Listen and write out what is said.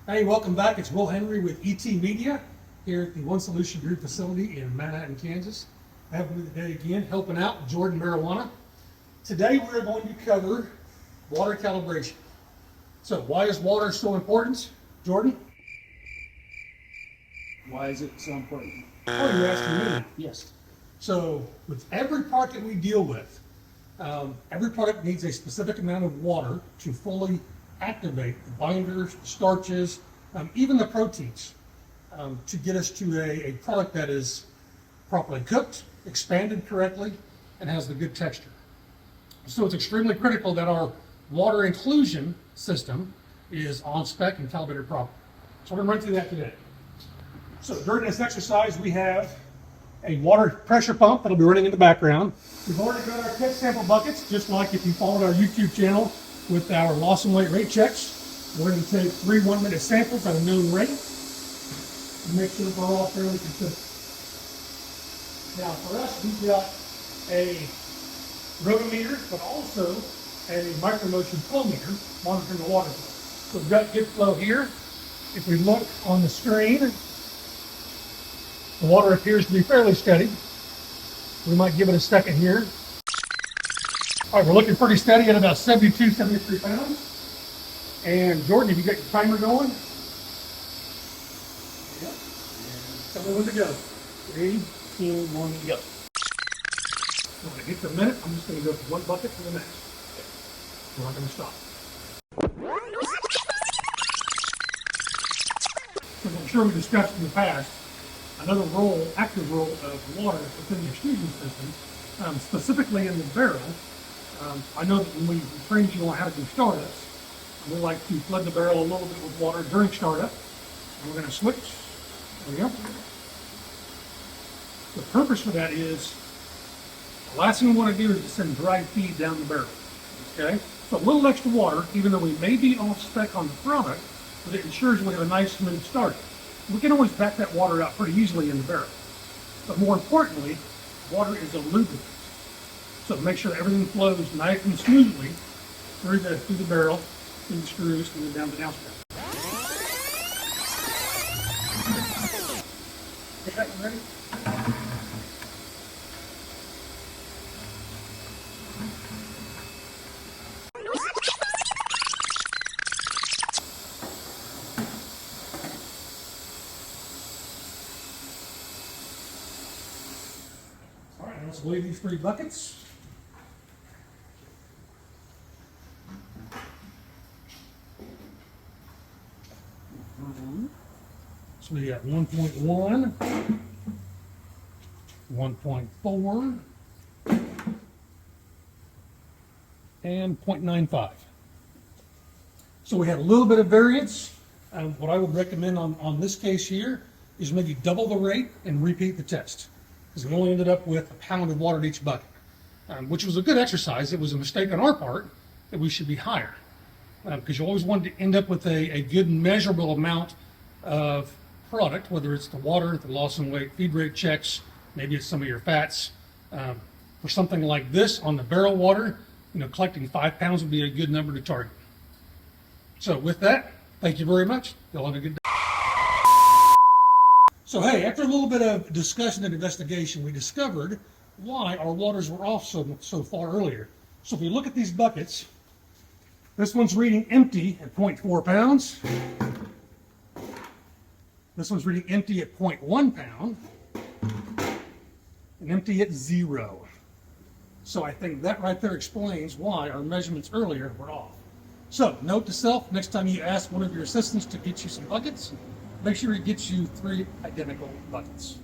Hey, welcome back. It's Will Henry with ET Media here at the One Solution Group facility in Manhattan, Kansas. I have with me today again helping out Jordan Marijuana. Today we're going to cover water calibration. So why is water so important, Jordan? Why is it so important? Oh, you're asking me. Yes. So with every part that we deal with, every product needs a specific amount of water to fully activate the binders, the starches, even the proteins, to get us to a product that is properly cooked, expanded correctly, and has the good texture. So it's extremely critical that our water inclusion system is on spec and calibrated properly. So we're going to run through that today. So during this exercise, we have a water pressure pump that'll be running in the background. We've already got our test sample buckets, just like if you followed our YouTube channel with our loss and weight rate checks. We're going to take 3 1-minute samples at a known rate to make sure that we're all fairly consistent. Now for us, we've got a rotometer, but also a micromotion flow meter monitoring the water flow. So we've got good flow here. If we look on the screen, the water appears to be fairly steady. We might give it a second here. All right, we're looking pretty steady at about 72, 73 pounds. And Jordan, have you got your timer going? Yep. And tell me when to go. 3, 2, 1, go. So when I get to a minute, I'm just going to go from one bucket to the next. We're not going to stop. So I'm sure we discussed in the past, another role, active role of water within the extrusion system, specifically in the barrel. I know that when we train you on how to do startups, we like to flood the barrel a little bit with water during startup. And we're going to switch. There we go. The purpose for that is, the last thing we want to do is to send dry feed down the barrel. Okay? So a little extra water, even though we may be off spec on the product, but it ensures we have a nice smooth startup. We can always back that water out pretty easily in the barrel. But more importantly, water is a lubricant. So make sure that everything flows nice and smoothly through the barrel, through the screws, and then down the downspout. Okay, you ready? All right, let's weigh these 3 buckets. So we got 1.1, 1.4, and 0.95. So we had a little bit of variance. What I would recommend on this case here is maybe double the rate and repeat the test, because we only ended up with a pound of water in each bucket, which was a good exercise. It was a mistake on our part that we should be higher, because you always want to end up with a good measurable amount of product, whether it's the water, the loss and weight, feed rate checks, maybe it's some of your fats. For something like this on the barrel water, collecting 5 pounds would be a good number to target. So with that, thank you very much. Y'all have a good day. So hey, after a little bit of discussion and investigation, we discovered why our waters were off so far earlier. So if we look at these buckets, this one's reading empty at 0.4 pounds. This one's reading empty at 0.1 pound, and empty at 0. So I think that right there explains why our measurements earlier were off. So note to self, next time you ask one of your assistants to get you some buckets, make sure he gets you 3 identical buckets.